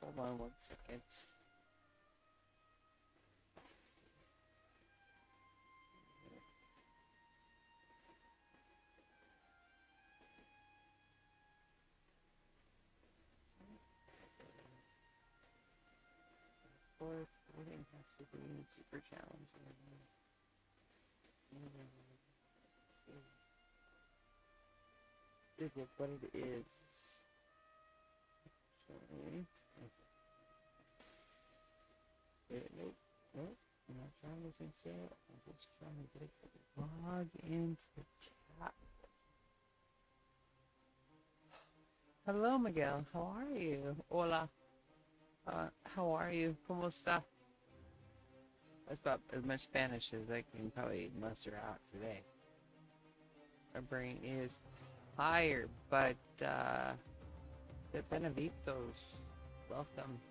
Hold on 1 second. Of course, everything has to be super challenging. Is it what it is? Okay. Nope. Nope. I'm not trying to think so. I'm just trying to get it log into the chat. Hello, Miguel. How are you? Hola. How are you? ¿Cómo está? That's about as much Spanish as I can probably muster out today. My brain is tired, but the Benevitos, welcome.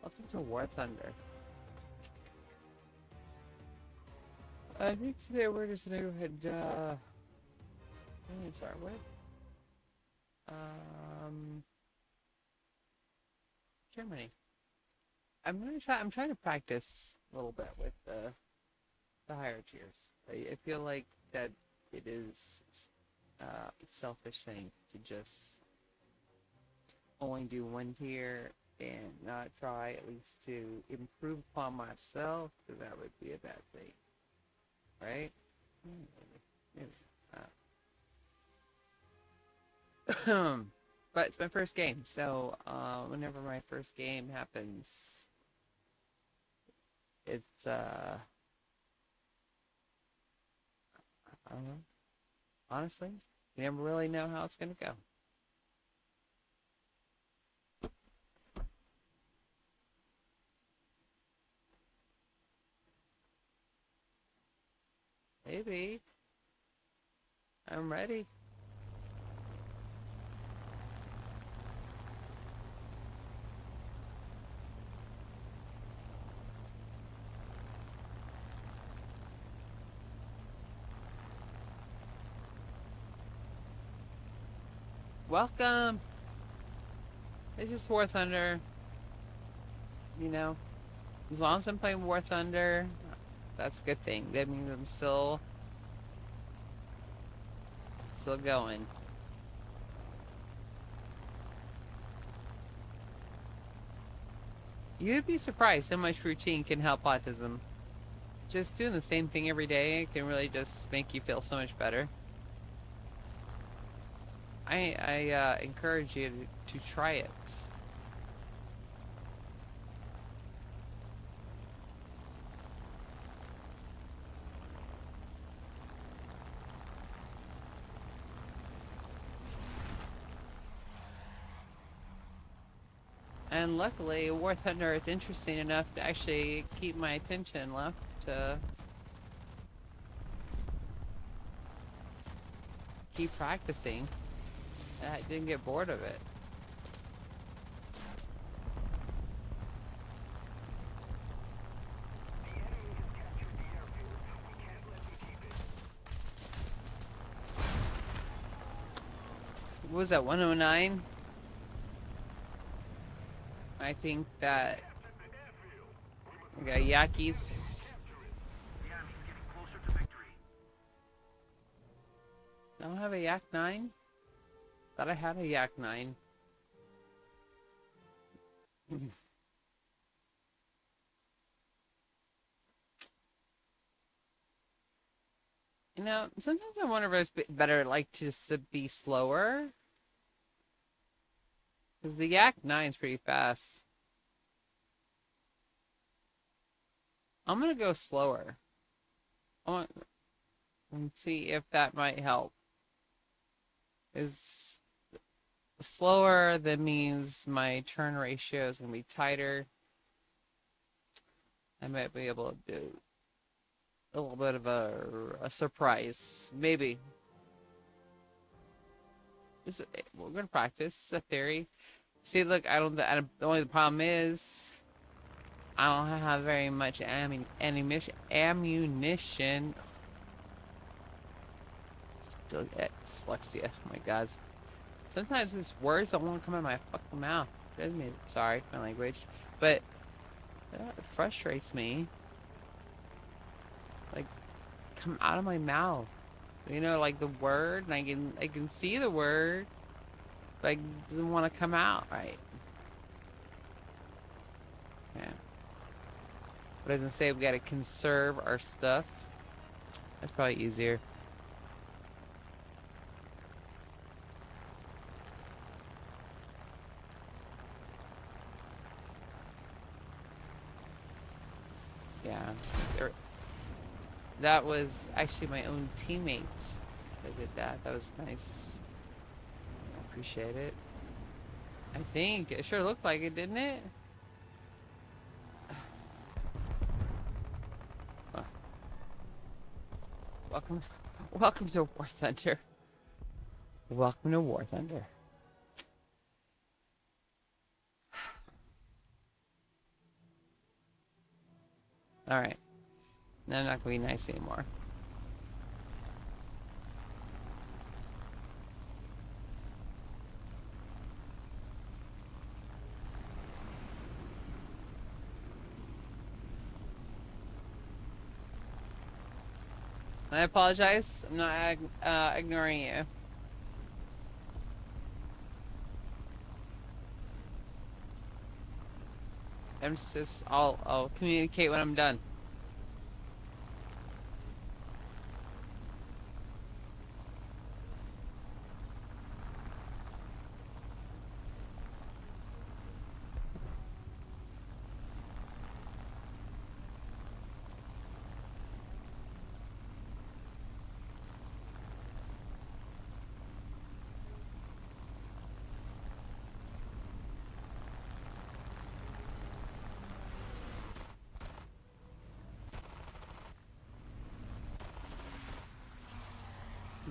Welcome to War Thunder. I think today we're just gonna go ahead and start with Germany. I'm trying to practice a little bit with the higher tiers. I feel like that it is a selfish thing to just only do one tier and not try at least to improve upon myself, because that would be a bad thing, right? Maybe not. But it's my first game, so whenever my first game happens, it's I don't know. Honestly, you never really know how it's gonna go. Maybe. I'm ready. Welcome. It's just War Thunder. You know, as long as I'm playing War Thunder, that's a good thing. That means I'm still going. You'd be surprised how much routine can help autism. Just doing the same thing every day can really just make you feel so much better. I encourage you to try it. And luckily, War Thunder is interesting enough to actually keep my attention left to keep practicing. I didn't get bored of it. What was that, 109? I think that we got Yakis. I don't have a Yak 9? Thought I had a Yak 9. You know, sometimes I wonder if it's better like just to be slower. Because the Yak 9 is pretty fast. I'm gonna go slower. I want and see if that might help. Is slower, that means my turn ratio is gonna be tighter. I might be able to do a little bit of a surprise, maybe. We're gonna practice a theory. See, look, the only problem is I don't have very much ammunition. Still get dyslexia. Oh my God. Sometimes these words don't want to come out of my fucking mouth. Sorry, my language, but that frustrates me. Like, come out of my mouth. You know, like the word, and I can see the word, but it doesn't want to come out right. Yeah. But it doesn't say we gotta conserve our stuff. That's probably easier. Yeah. That was actually my own teammate that did that. That was nice. I appreciate it. I think it sure looked like it, didn't it? Well, welcome, welcome to War Thunder. Welcome to War Thunder. All right. Now I'm not gonna be nice anymore. I apologize. I'm not ignoring you. I'll communicate when I'm done.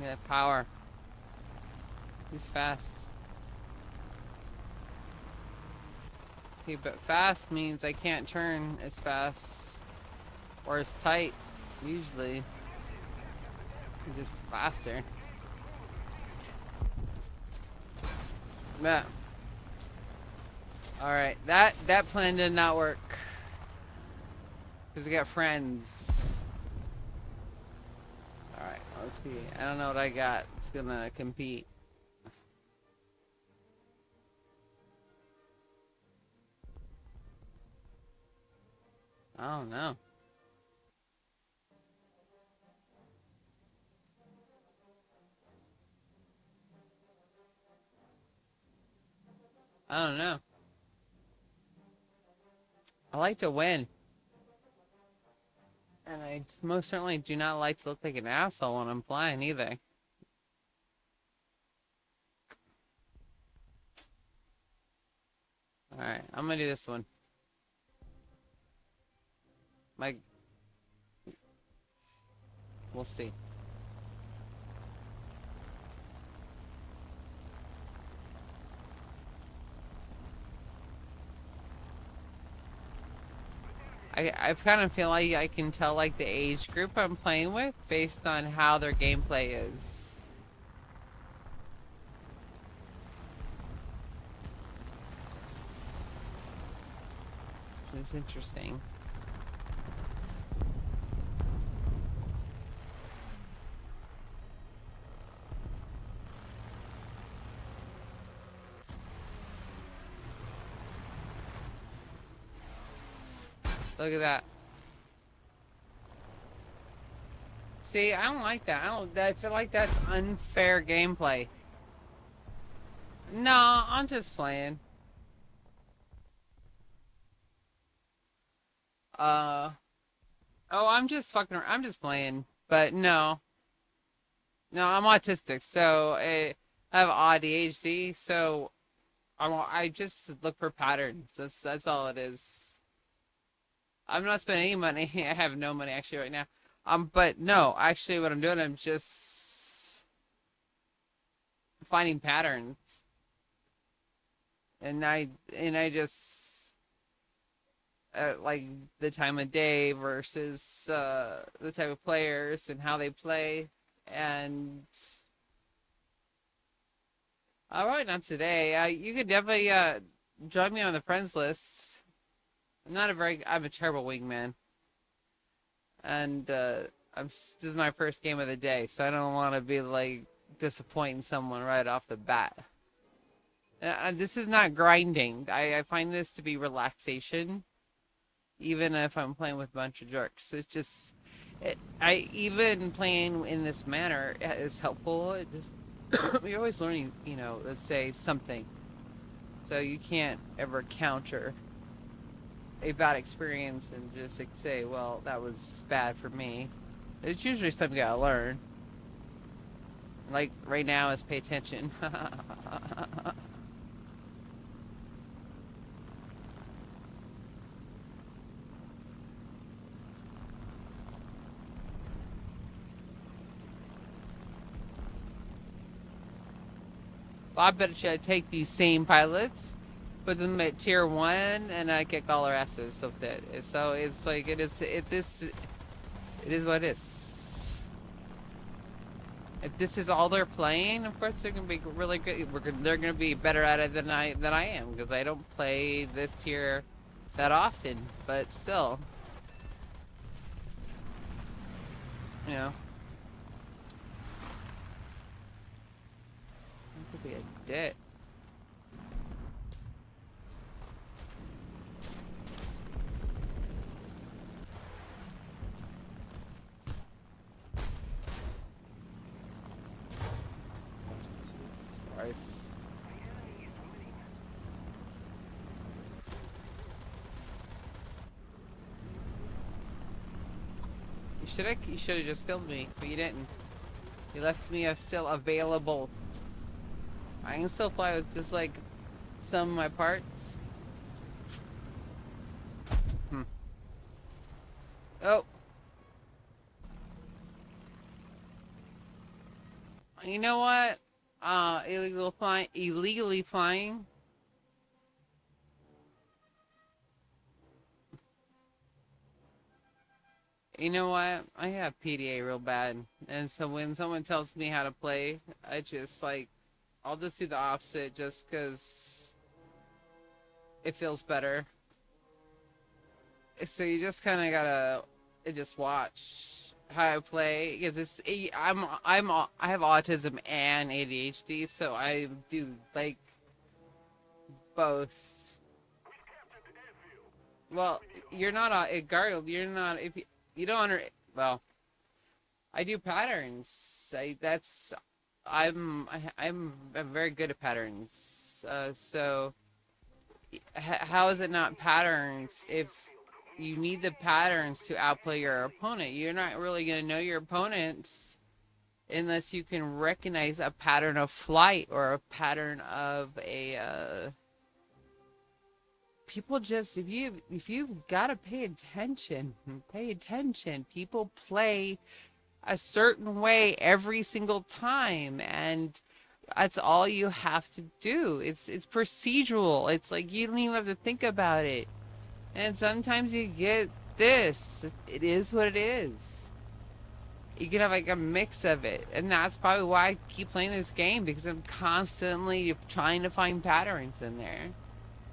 Yeah, power. He's fast. Okay, but fast means I can't turn as fast or as tight. Usually, he's just faster. Yeah. All right, that plan did not work because we got friends. All right, let's see. I don't know what I got. It's gonna compete. I don't know. I don't know. I like to win. And I most certainly do not like to look like an asshole when I'm flying either. Alright, I'm gonna do this one. My... We'll see. I kind of feel like I can tell like the age group I'm playing with based on how their gameplay is. It's interesting. Look at that. See, I don't like that. I feel like that's unfair gameplay. No, I'm just playing. Uh, oh, I'm just fucking around. I'm just playing. But no. No, I'm autistic, so I have ADHD, so I just look for patterns. That's all it is. I'm not spending any money. I have no money actually right now. But no, actually, what I'm doing, I'm just finding patterns, and I just like the time of day versus the type of players and how they play, and all right, not today. You could definitely join me on the friends list. I'm a terrible wingman. And this is my first game of the day, so I don't want to be like disappointing someone right off the bat. This is not grinding. I find this to be relaxation, even if I'm playing with a bunch of jerks. It's just, even playing in this manner is helpful. It just you're always learning, let's say something, so you can't ever counter a bad experience and just like say, well, that was just bad for me. It's usually something you gotta learn. Like right now is pay attention. Well, I bet you I take these same pilots, put them at tier 1, and I kick all their asses with it. So it's like, it is what it is. If this is all they're playing, of course they're gonna be really good. They're gonna be better at it than I am, because I don't play this tier that often. But still, you know, it could be a dick. Jesus Christ. You should have just killed me, but you didn't. You left me still available. I can still fly with just like some of my parts. Oh, you know what? Illegally flying. You know what? I have PDA real bad, and so when someone tells me how to play, I just like, I'll just do the opposite just because it feels better. So you just kind of gotta just watch how I play, because I have autism and ADHD, so I do like both. Well, you're not a Gargle. You're not, if you don't under. Well, I do patterns. I'm very good at patterns. So how is it not patterns if you need the patterns to outplay your opponent? You're not really going to know your opponents unless you can recognize a pattern of flight or a pattern of a people. Just, if you got to pay attention. People play a certain way every single time, and that's all you have to do. It's procedural. It's like you don't even have to think about it. And sometimes you get this. It is what it is. You can have like a mix of it, and that's probably why I keep playing this game, because I'm constantly trying to find patterns in there.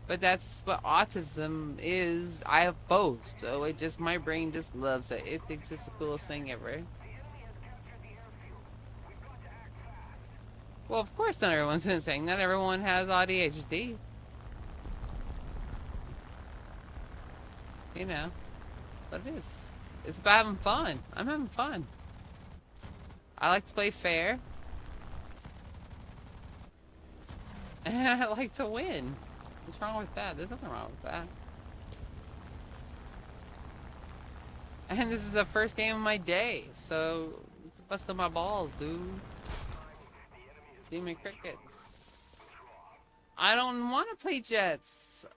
But that's what autism is. I have both, so my brain just loves it. It thinks it's the coolest thing ever. Well, of course not everyone's been saying that. Everyone has ADHD. You know. But it is. It's about having fun. I'm having fun. I like to play fair. And I like to win. What's wrong with that? There's nothing wrong with that. And this is the first game of my day, so busting my balls, dude. Demon crickets. I don't want to play jets.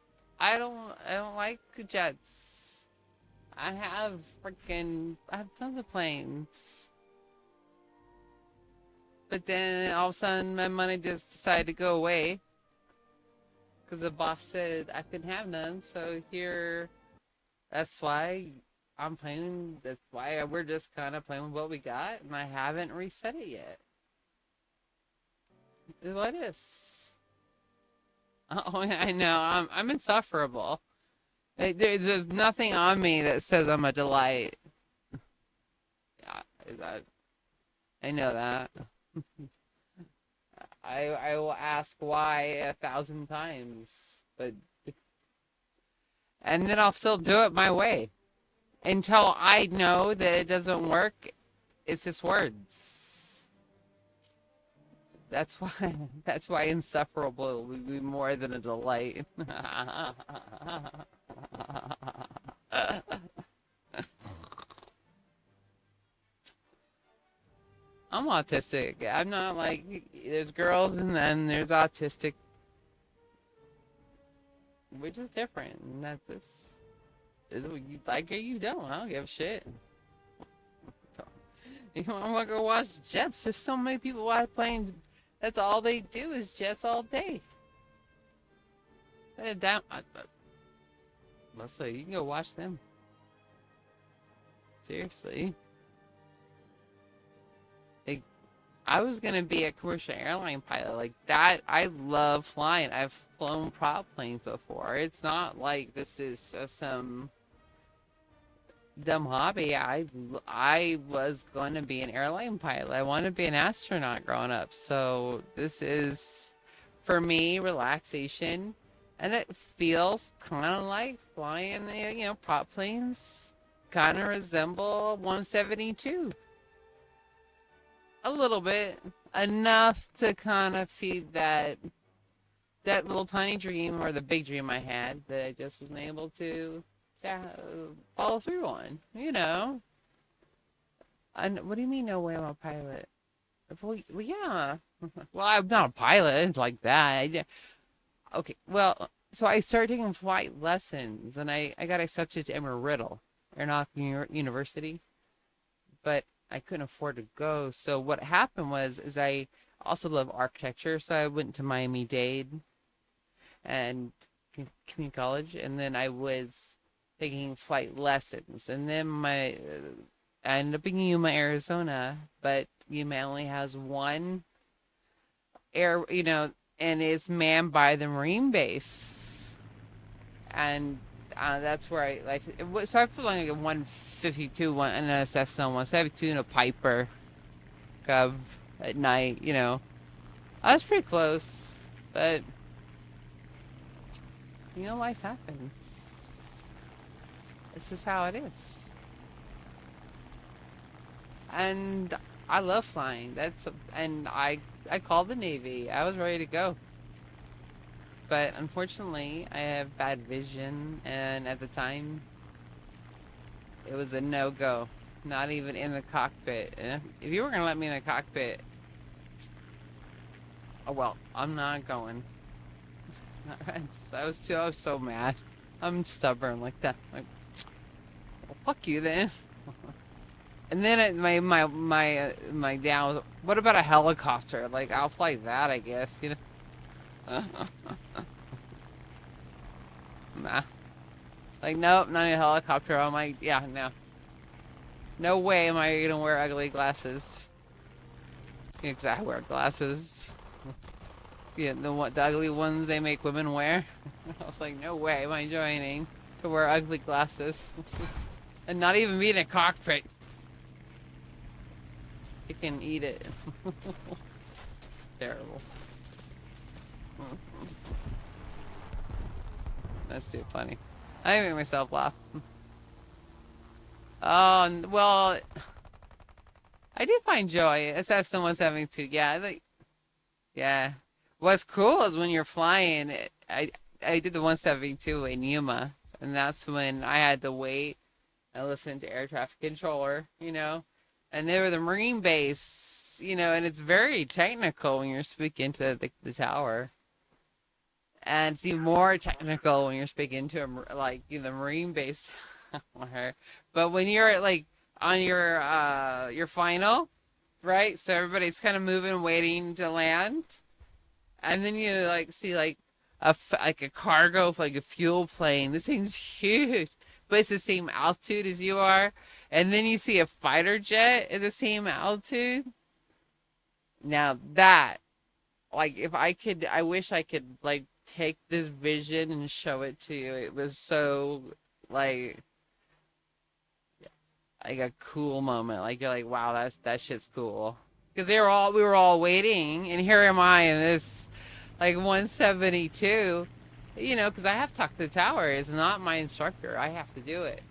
I don't like jets. I have tons of planes. But then all of a sudden my money just decided to go away, because the boss said I couldn't have none. So here, that's why I'm playing. That's why we're just kind of playing with what we got, and I haven't reset it yet. What is? Oh, I know. I'm insufferable. There's nothing on me that says I'm a delight. Yeah, I know that. I will ask why 1,000 times, but and then I'll still do it my way until I know that it doesn't work. It's just words. That's why that's why insufferable would be more than a delight. I'm autistic. I'm not like there's girls and then there's autistic, which is different. And that's this is what you like or you don't. I don't give a shit. You want to go watch Jets? There's so many people playing. That's all they do is Jets all day. Down. Let's say you can go watch them. Seriously. I was gonna be a commercial airline pilot like that. I love flying. I've flown prop planes before. It's not like this is just some dumb hobby. I was going to be an airline pilot. I wanted to be an astronaut growing up. So this is for me relaxation, and it feels kind of like flying. Prop planes kind of resemble 172. A little bit, enough to kind of feed that little tiny dream or the big dream I had that I just wasn't able to follow through on. And what do you mean? No way, I'm a pilot. Well, yeah. Well, I'm not a pilot like that. Okay. Well, so I started taking flight lessons, and I got accepted to Embry-Riddle Aeronautical University, but I couldn't afford to go. So what happened is I also love architecture, so I went to Miami-Dade and community college, and then I was taking flight lessons, and then I ended up in Yuma, Arizona, but Yuma only has one and it's manned by the Marine base, and that's where I like. So I flew like a 152, and a Cessna 172, and a Piper Cub at night. I was pretty close, but life happens. This is how it is, and I love flying. And I called the Navy. I was ready to go. But unfortunately, I have bad vision, and at the time, it was a no-go. Not even in the cockpit. If you were going to let me in the cockpit, oh well, I'm not going. I was so mad. I'm stubborn like that. Like, well, fuck you then. And then my dad was, what about a helicopter? Like, I'll fly that, I guess, Nah. Like, nope, not a helicopter. I'm like, yeah, no. No way am I gonna wear ugly glasses. Because I wear glasses. Yeah, the ugly ones they make women wear. I was like, no way am I joining to wear ugly glasses. And not even be in a cockpit. You can eat it. Terrible. That's too funny. I make myself laugh. Oh, well, I did find joy. It's that someone's having to. Yeah. What's cool is when you're flying. I did the 172 in Yuma, and that's when I had to wait and listen to air traffic controller, and they were the Marine base, and it's very technical when you're speaking to the tower. And it's even more technical when you're speaking to the Marine base tower. But when you're like on your final, right? So everybody's kind of moving, waiting to land, and then you see a cargo, like a fuel plane. This thing's huge, but it's the same altitude as you are. And then you see a fighter jet at the same altitude. Now that, if I wish I could take this vision and show it to you. It was so like like a cool moment. Like you're like, wow, that shit's cool. Because we were all waiting, and here am I in this like 172. You know, because I have to talk to the tower. It's not my instructor. I have to do it.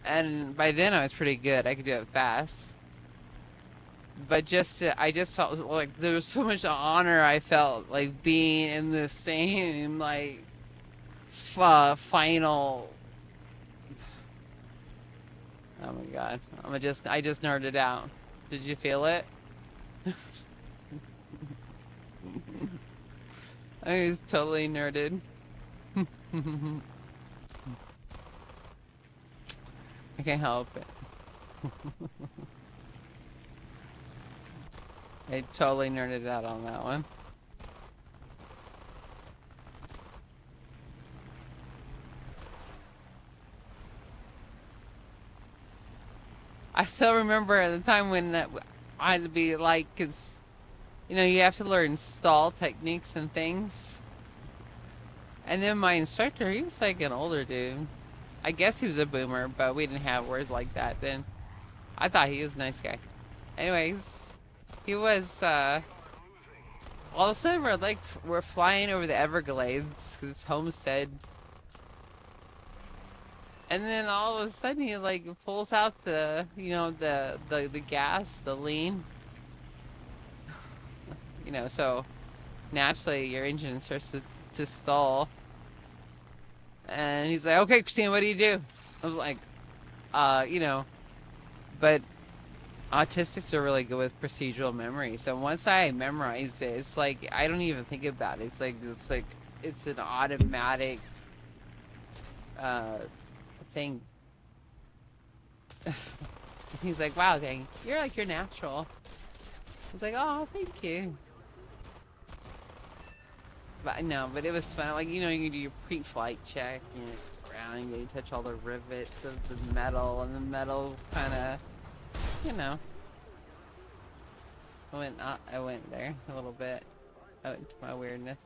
And by then I was pretty good. I could do it fast. But I just felt like there was so much honor I felt like being in the same like final. Oh my god! I just nerded out. Did you feel it? I was totally nerded. I can't help it. I totally nerded out on that one. I still remember at the time when I had to be like, because, you know, you have to learn stall techniques and things. And then my instructor, he was like an older dude. I guess he was a boomer, but we didn't have words like that then. I thought he was a nice guy. Anyways, he was, all of a sudden we're flying over the Everglades, this homestead. And then all of a sudden he like pulls out the gas, the lean, you know, so naturally your engine starts to stall. And he's like, okay, Christina, what do you do? I was like, you know, but autistics are really good with procedural memory. So once I memorize it, it's like I don't even think about it. It's an automatic uh thing. He's like, wow, dang, you're natural. I was like, oh, thank you. But no, but it was fun. Like, you know, you do your pre-flight check, you know, around, you touch all the rivets of the metal, and the metal's kind of, you know. I went there a little bit. I went to my weirdness,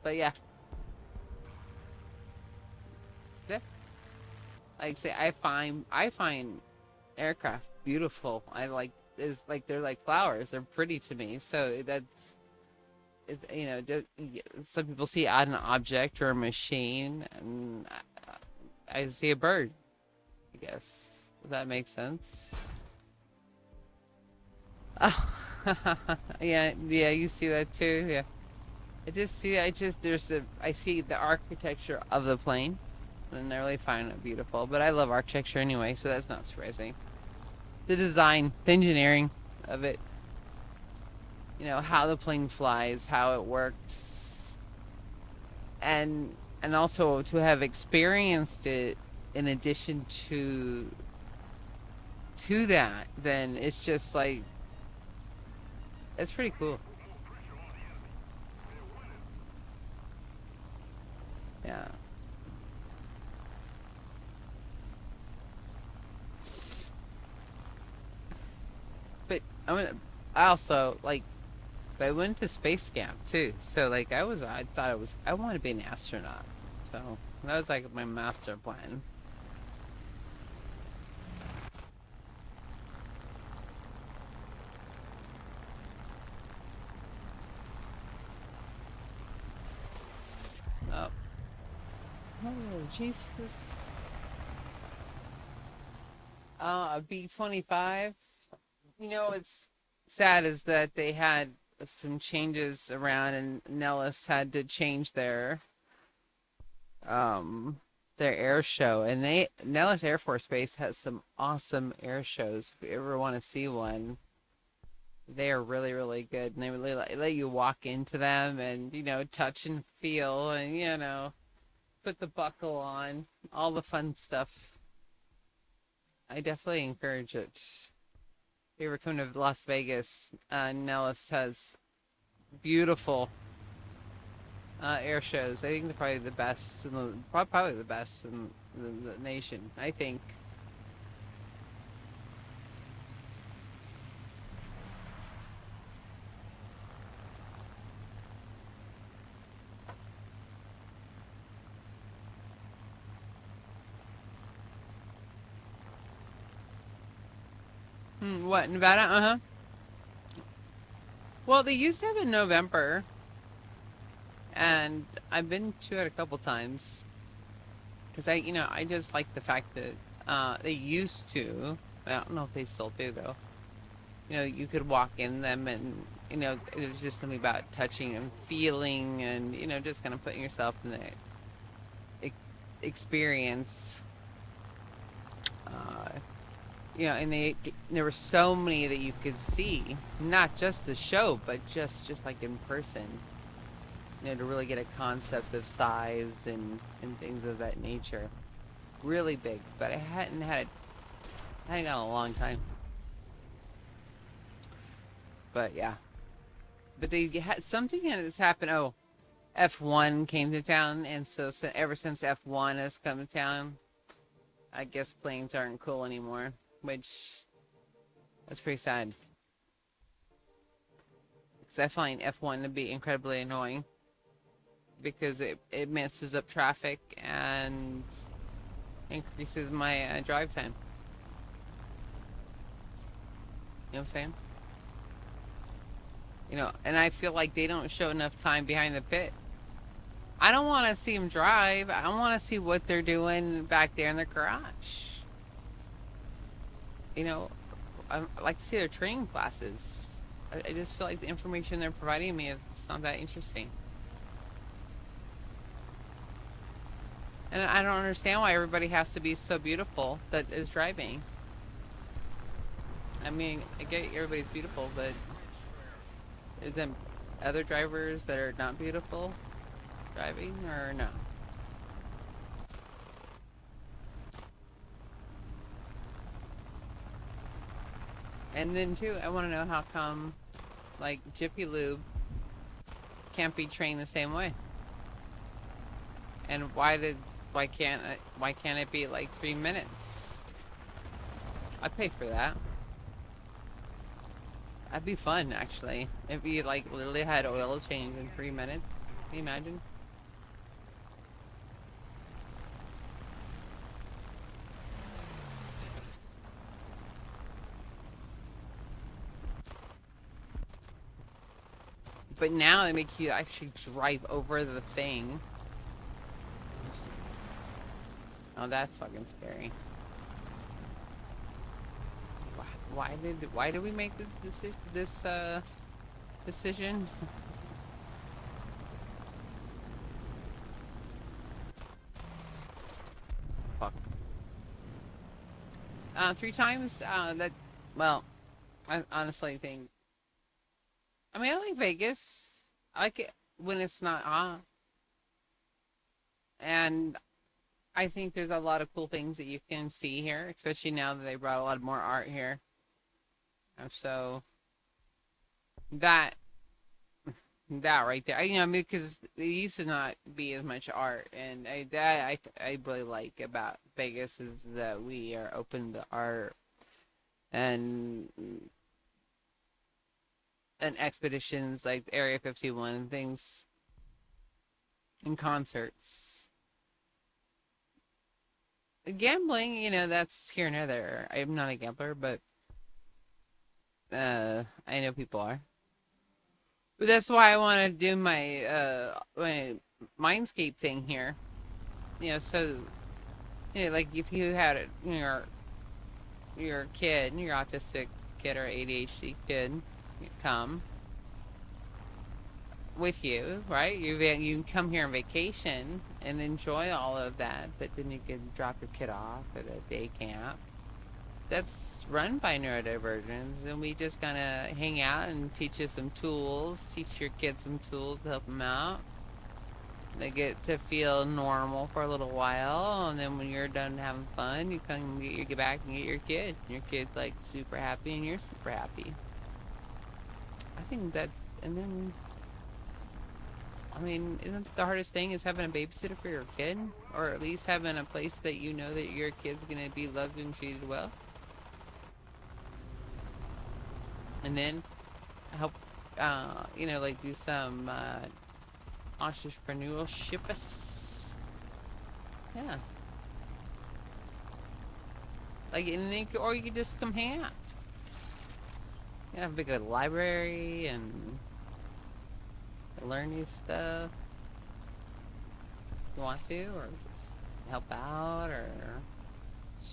but yeah. Yeah. Like say, I find aircraft beautiful. I like is like they're like flowers. They're pretty to me. So that's you know, just, some people see an object or a machine, and I see a bird. I guess if that makes sense. Oh, yeah, yeah, you see that too. Yeah, I see the architecture of the plane, and I really find it beautiful. But I love architecture anyway, so that's not surprising. The design, the engineering of it, you know, how the plane flies, how it works, and also to have experienced it in addition to that, then it's just like it's pretty cool. Yeah. But I also like but I went to space camp too. So like I thought I wanted to be an astronaut. So that was like my master plan. Oh, oh Jesus. A B-25. You know what's sad is that they had some changes around, and Nellis had to change um their air show, and they Nellis Air Force Base has some awesome air shows. If you ever want to see one, they are really really good, and they really let you walk into them and you know touch and feel, and you know put the buckle on, all the fun stuff. I definitely encourage it. If you ever come to Las Vegas, Nellis has beautiful air shows. I think they're probably the best probably the best in the nation. I think. What, Nevada? Uh-huh. Well, they used to have it in November, and I've been to it a couple times because I just like the fact that they used to. I don't know if they still do though. You could walk in them, and it was just something about touching and feeling, and just kind of putting yourself in the experience. Uh, and there were so many that you could see, not just the show, but just like in person. To really get a concept of size and things of that nature. Really big, but I hadn't had it. I hadn't gone a long time. But yeah, but they had something that's happened. Oh, F1 came to town, and so ever since F1 has come to town, I guess planes aren't cool anymore, which that's pretty sad. Because I find F1 to be incredibly annoying because it messes up traffic and increases my drive time. You know what I'm saying? And I feel like they don't show enough time behind the pit. I don't want to see them drive. I want to see what they're doing back there in the garage. I like to see their training classes. I just feel like the information they're providing me is not that interesting. And I don't understand why everybody has to be so beautiful that is driving. I mean, I get everybody's beautiful, but is there other drivers that are not beautiful driving, or no? And then too, I want to know how come, like, Jiffy Lube can't be trained the same way, and why can't it be like 3 minutes? I'd pay for that. That'd be fun, actually. If you like literally had oil change in 3 minutes. Can you imagine? But now they make you actually drive over the thing. Oh, that's fucking scary. Why did we make this decision? Fuck. 3 times. Well, I honestly think. I mean, I like Vegas. I like it when it's not on, and I think there's a lot of cool things that you can see here, especially now that they brought a lot more art here. So that that right there, because it used to not be as much art, and I really like about Vegas is that we are open to art and expeditions like Area 51 and things, and concerts. Gambling, that's here and there. I'm not a gambler, but I know people are. But that's why I want to do my Mindscape thing here. So like if you had it, your kid, your autistic kid or ADHD kid, come with you, right? You can come here on vacation and enjoy all of that, but then you can drop your kid off at a day camp that's run by neurodivergents, and we just kind of hang out and teach you some tools, teach your kids some tools to help them out. They get to feel normal for a little while, and then when you're done having fun, you come get back and get your kid. Your kid's like super happy, and you're super happy. I think that, and then, I mean, isn't the hardest thing is having a babysitter for your kid, or at least having a place that you know that your kid's gonna be loved and treated well? And then help, like do some entrepreneurship. Yeah. Like, and then or you could just come hang out. You have a good library and learn new stuff if you want to, or just help out, or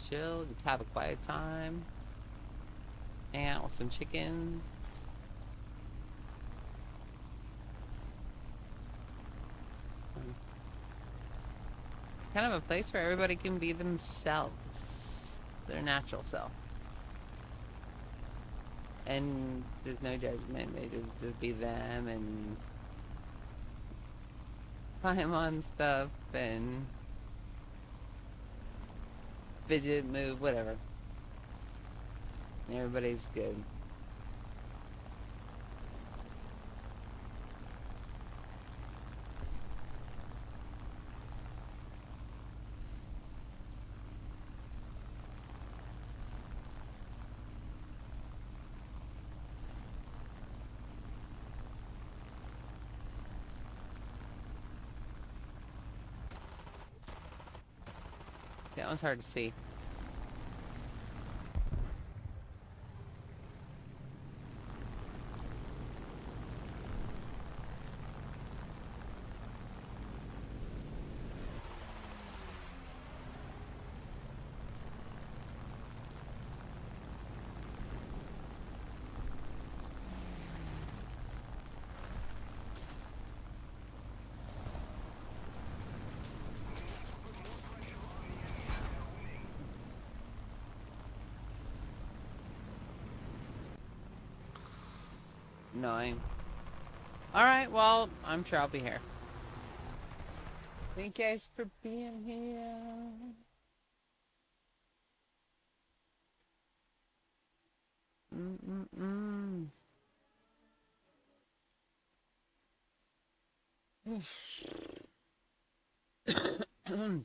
chill, just have a quiet time, hang out with some chickens. Kind of a place where everybody can be themselves, their natural self. And there's no judgment. They just be them and climb on stuff and fidget, move, whatever. And everybody's good. That one's hard to see. Annoying. Alright, well, I'm sure I'll be here. Thank you guys for being here. Mm-mm-mm. Mm-mm-mm.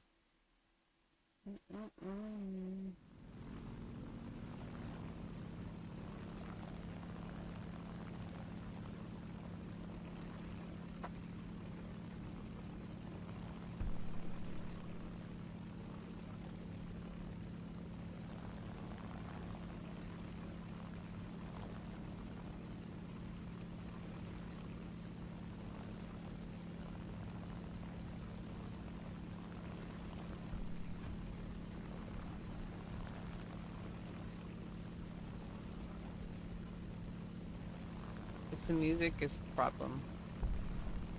It's the music is the problem.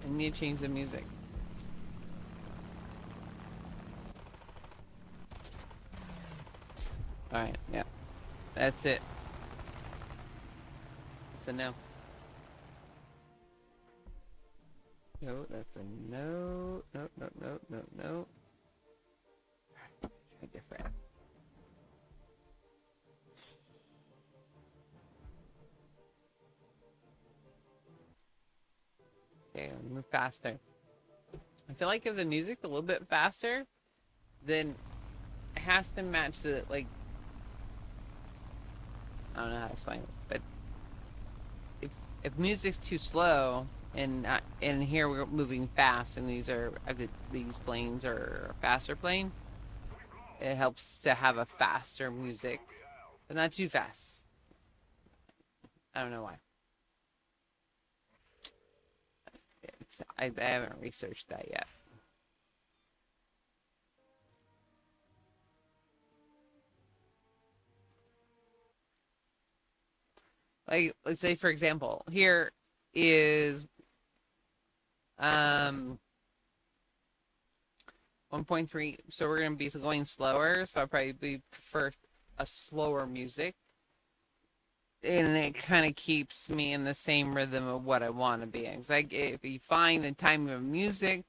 I need to change the music. Alright, yeah. That's it. It's a no. No, that's a no. No, no, no, no, no. Try different. Okay, move faster. I feel like if the music a little bit faster, then it has to match the, like, I don't know how to explain it, but if music's too slow and here we're moving fast and these planes are a faster plane, it helps to have a faster music, but not too fast. I don't know why. I haven't researched that yet. Like, let's say for example, here is 1.3, so we're gonna be going slower. So I probably prefer a slower music, and it kind of keeps me in the same rhythm of what I want to be in. It's like if you find the timing of music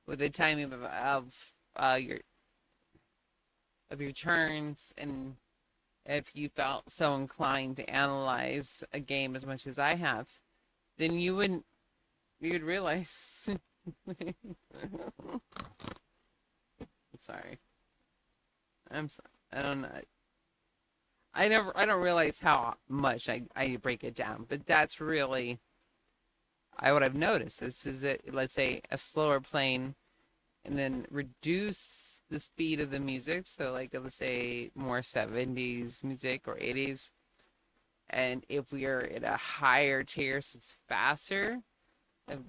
with the timing of your turns, and if you felt so inclined to analyze a game as much as I have, then you'd realize. Sorry. I'm sorry. I don't know. I don't realize how much I break it down, but that's really what I've noticed. This is it. Let's say a slower plane, and then reduce the speed of the music. So like let's say more 70s music or 80s, And if we are at a higher tier, so it's faster,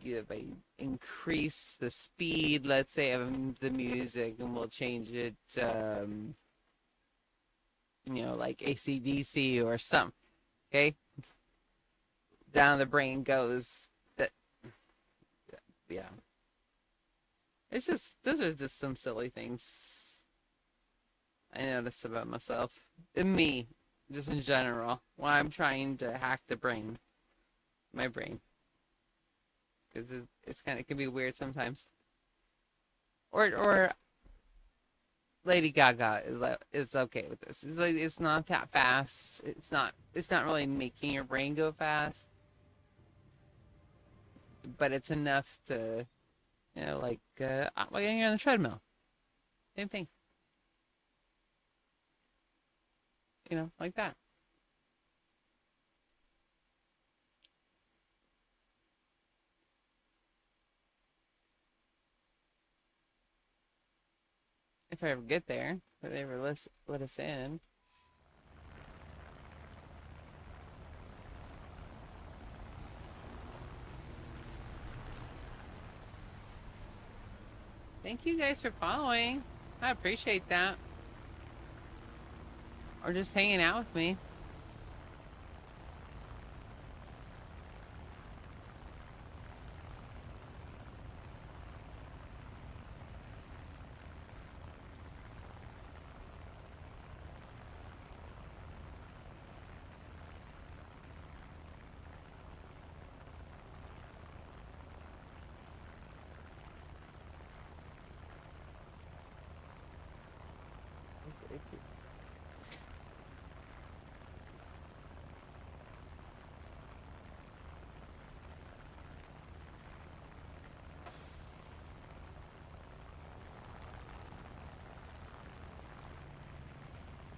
if I increase the speed, let's say, of the music, and we'll change it, like AC/DC or something, okay? Down the brain goes. That, yeah. It's just, those are just some silly things I notice about myself. And me, just in general, when I'm trying to hack my brain. Because it's kind of, it can be weird sometimes. Or Lady Gaga is okay with this. It's like, it's not that fast. It's not really making your brain go fast, but it's enough to, like when you're on the treadmill. Same thing. Like that. If I ever get there, if they ever let us in. Thank you guys for following. I appreciate that. Or just hanging out with me.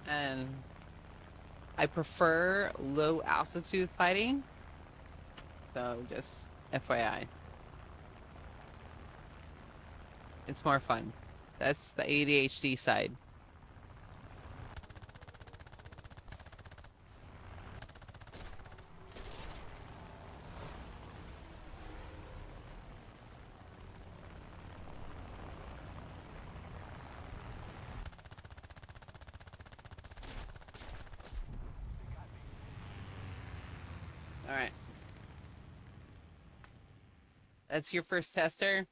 And I prefer low altitude fighting. So just FYI. It's more fun. That's the ADHD side. All right. That's your first tester.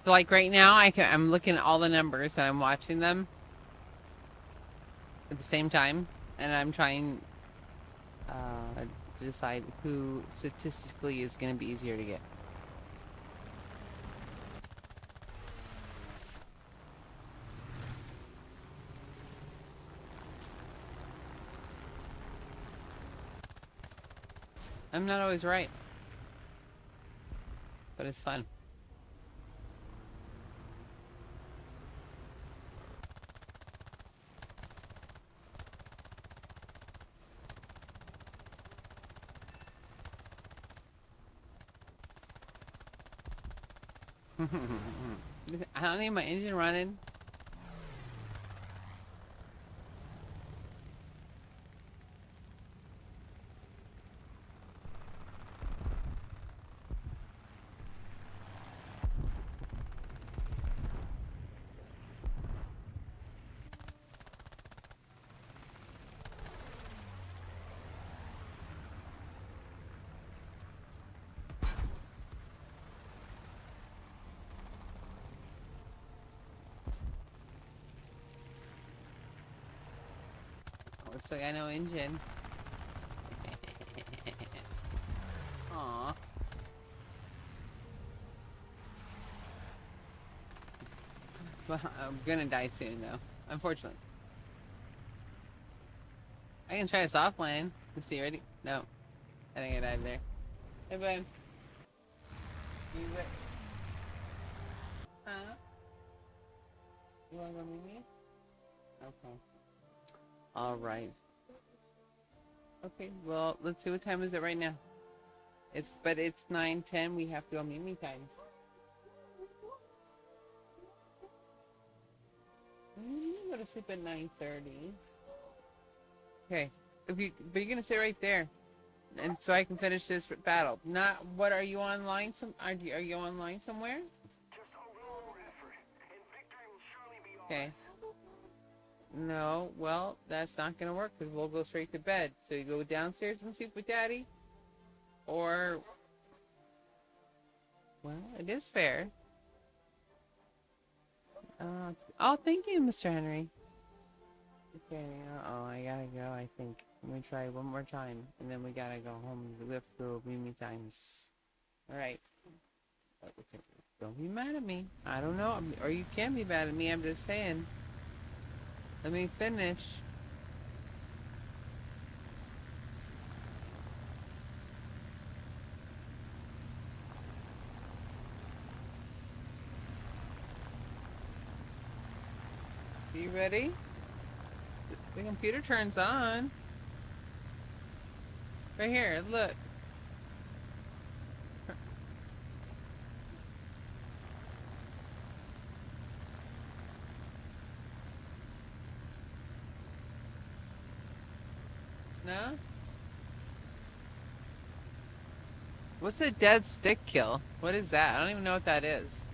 So like right now, I'm looking at all the numbers and I'm watching them at the same time, and I'm trying to decide who statistically is going to be easier to get. I'm not always right, but it's fun. I don't need my engine running. Looks like I know engine. Aww. Well, I'm gonna die soon, though. Unfortunately. I can try a soft land. Let's see, ready? No. I think I died there. Hey, bud. You what? Huh? You wanna go meet me? Okay. Alright. Okay, well, let's see what time is it right now. It's 9:10. We have to go meet me time. You go to sleep at 9:30. Okay. But you're gonna stay right there, and so I can finish this battle. Not what? Are you online? Are you online somewhere? Just a little more effort, and victory will surely be ours. Okay. No, well, that's not gonna work because we'll go straight to bed. So you go downstairs and sleep with Daddy, or well, it is fair. Oh, thank you, Mr. Henry. Okay, I gotta go, I think. Let me try one more time, and then we gotta go home. We have to go Mimi times. Alright. Okay. Don't be mad at me. I don't know, or you can be mad at me, I'm just saying. Let me finish. Are you ready? The computer turns on. Right here, look. No? What's a dead stick kill? What is that? I don't even know what that is.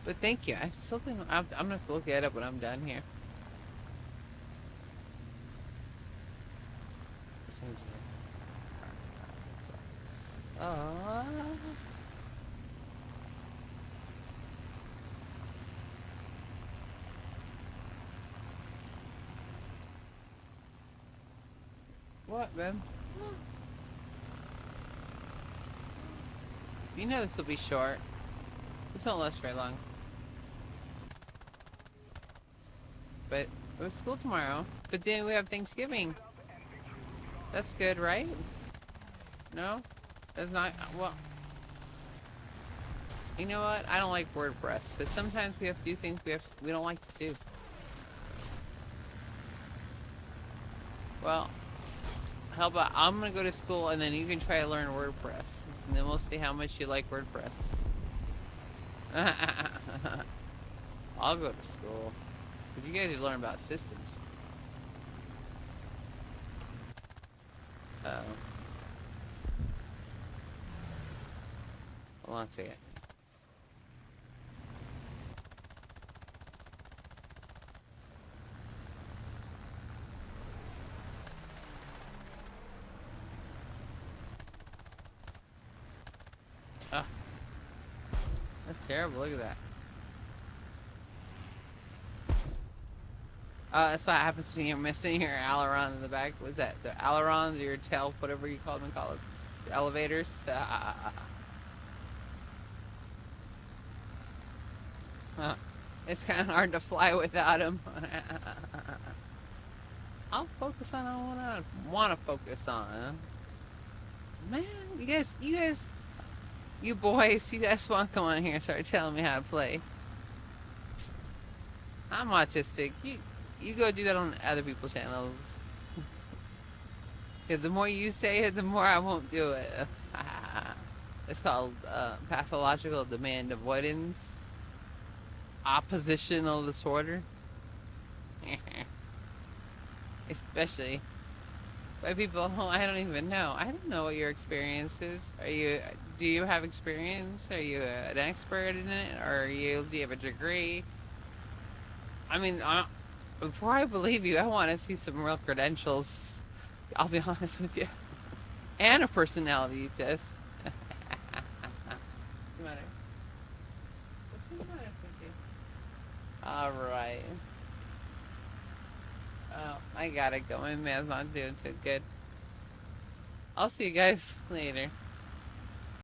But thank you. I still think I'm gonna have to look it up when I'm done here. Oh. What, man? You know this will be short. This won't last very long. But we have school tomorrow. But then we have Thanksgiving. That's good, right? No? That's not... Well... You know what? I don't like WordPress. But sometimes we have to do things we don't like to do. Well... How about I'm gonna go to school and then you can try to learn WordPress. And then we'll see how much you like WordPress. I'll go to school. But you guys learn about systems. Uh-oh. Hold on a second. Oh. That's terrible. Look at that. That's what happens when you're missing your aileron in the back. What's that? The ailerons or your tail, whatever you call them, elevators. It's kind of hard to fly without them. I'll focus on what I want to focus on. Man, you boys, you guys want to come on here and start telling me how to play. I'm autistic. You go do that on other people's channels. Because the more you say it, the more I won't do it. It's called pathological demand avoidance. Oppositional disorder. Especially by people who I don't even know. I don't know what your experience is. Do you have experience? Are you an expert in it? Or do you have a degree? I mean, before I believe you, I want to see some real credentials. I'll be honest with you. And a personality test. What's the matter? What's the matter, Cynthia? All right. Oh, I gotta go. My man's not doing too good. I'll see you guys later.